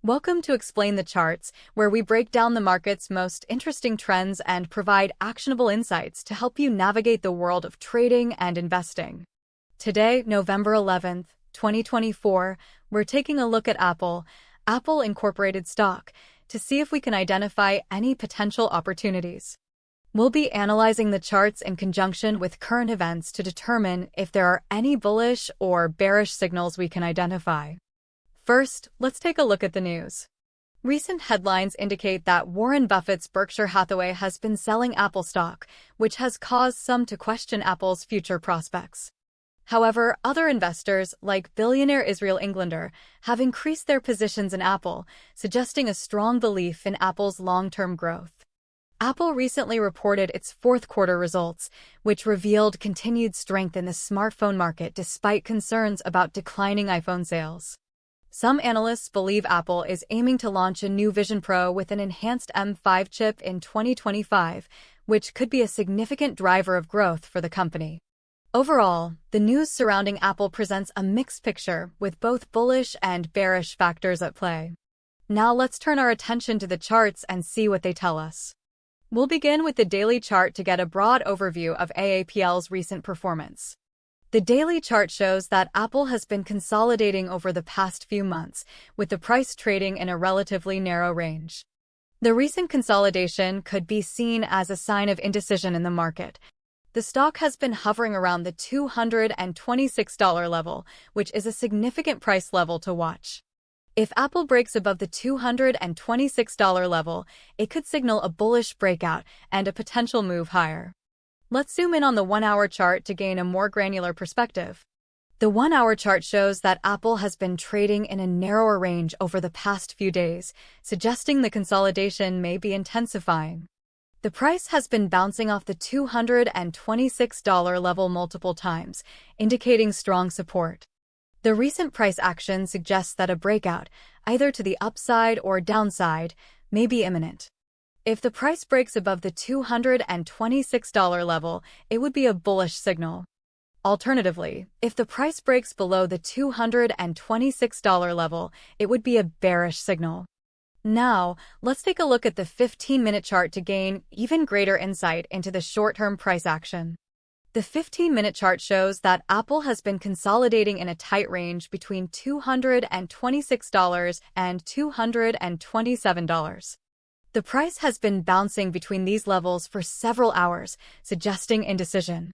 Welcome to Explain the Charts, where we break down the market's most interesting trends and provide actionable insights to help you navigate the world of trading and investing. Today, November 11th, 2024, we're taking a look at Apple Incorporated stock, to see if we can identify any potential opportunities. We'll be analyzing the charts in conjunction with current events to determine if there are any bullish or bearish signals we can identify. First, let's take a look at the news. Recent headlines indicate that Warren Buffett's Berkshire Hathaway has been selling Apple stock, which has caused some to question Apple's future prospects. However, other investors, like billionaire Israel Englander, have increased their positions in Apple, suggesting a strong belief in Apple's long-term growth. Apple recently reported its fourth quarter results, which revealed continued strength in the smartphone market despite concerns about declining iPhone sales. Some analysts believe Apple is aiming to launch a new Vision Pro with an enhanced M5 chip in 2025, which could be a significant driver of growth for the company. Overall, the news surrounding Apple presents a mixed picture with both bullish and bearish factors at play. Now let's turn our attention to the charts and see what they tell us. We'll begin with the daily chart to get a broad overview of AAPL's recent performance. The daily chart shows that Apple has been consolidating over the past few months, with the price trading in a relatively narrow range. The recent consolidation could be seen as a sign of indecision in the market. The stock has been hovering around the $226 level, which is a significant price level to watch. If Apple breaks above the $226 level, it could signal a bullish breakout and a potential move higher. Let's zoom in on the 1-hour chart to gain a more granular perspective. The 1-hour chart shows that Apple has been trading in a narrower range over the past few days, suggesting the consolidation may be intensifying. The price has been bouncing off the $226 level multiple times, indicating strong support. The recent price action suggests that a breakout, either to the upside or downside, may be imminent. If the price breaks above the $226 level, it would be a bullish signal. Alternatively, if the price breaks below the $226 level, it would be a bearish signal. Now, let's take a look at the 15-minute chart to gain even greater insight into the short-term price action. The 15-minute chart shows that Apple has been consolidating in a tight range between $226 and $227. The price has been bouncing between these levels for several hours, suggesting indecision.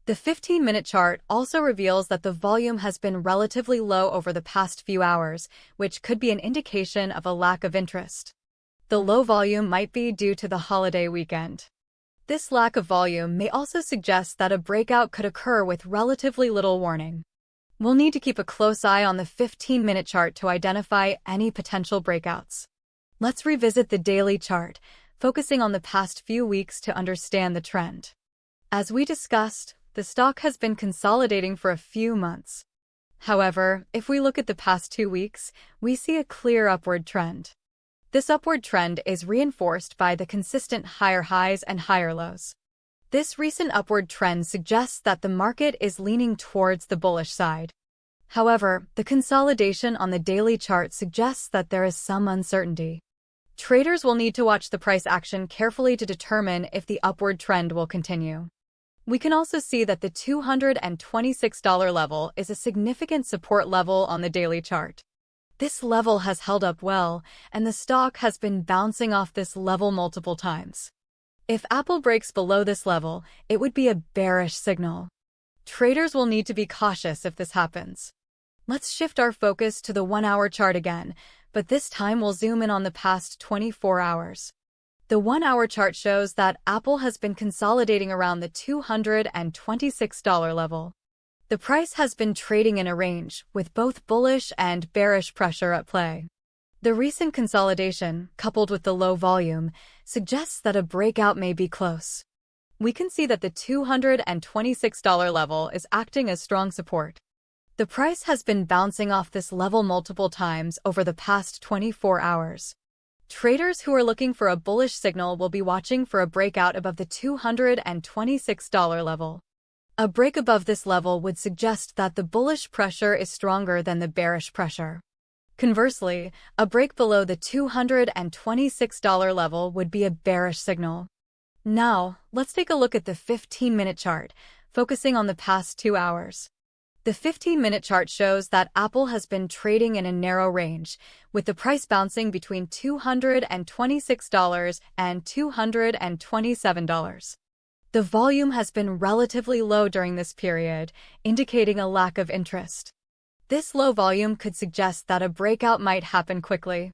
The 15-minute chart also reveals that the volume has been relatively low over the past few hours, which could be an indication of a lack of interest. The low volume might be due to the holiday weekend. This lack of volume may also suggest that a breakout could occur with relatively little warning. We'll need to keep a close eye on the 15-minute chart to identify any potential breakouts. Let's revisit the daily chart, focusing on the past few weeks to understand the trend. As we discussed, the stock has been consolidating for a few months. However, if we look at the past 2 weeks, we see a clear upward trend. This upward trend is reinforced by the consistent higher highs and higher lows. This recent upward trend suggests that the market is leaning towards the bullish side. However, the consolidation on the daily chart suggests that there is some uncertainty. Traders will need to watch the price action carefully to determine if the upward trend will continue. We can also see that the $226 level is a significant support level on the daily chart. This level has held up well, and the stock has been bouncing off this level multiple times. If Apple breaks below this level, it would be a bearish signal. Traders will need to be cautious if this happens. Let's shift our focus to the 1-hour chart again, but this time we'll zoom in on the past 24 hours. The 1-hour chart shows that Apple has been consolidating around the $226 level. The price has been trading in a range, with both bullish and bearish pressure at play. The recent consolidation, coupled with the low volume, suggests that a breakout may be close. We can see that the $226 level is acting as strong support. The price has been bouncing off this level multiple times over the past 24 hours. Traders who are looking for a bullish signal will be watching for a breakout above the $226 level. A break above this level would suggest that the bullish pressure is stronger than the bearish pressure. Conversely, a break below the $226 level would be a bearish signal. Now, let's take a look at the 15-minute chart, focusing on the past 2 hours. The 15-minute chart shows that Apple has been trading in a narrow range, with the price bouncing between $226 and $227. The volume has been relatively low during this period, indicating a lack of interest. This low volume could suggest that a breakout might happen quickly.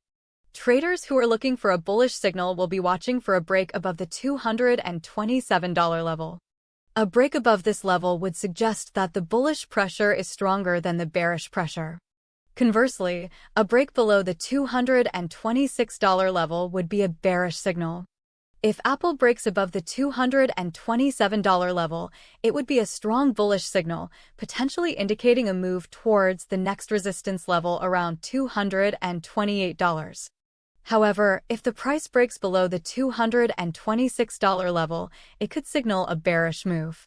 Traders who are looking for a bullish signal will be watching for a break above the $227 level. A break above this level would suggest that the bullish pressure is stronger than the bearish pressure. Conversely, a break below the $226 level would be a bearish signal. If Apple breaks above the $227 level, it would be a strong bullish signal, potentially indicating a move towards the next resistance level around $228. However, if the price breaks below the $226 level, it could signal a bearish move.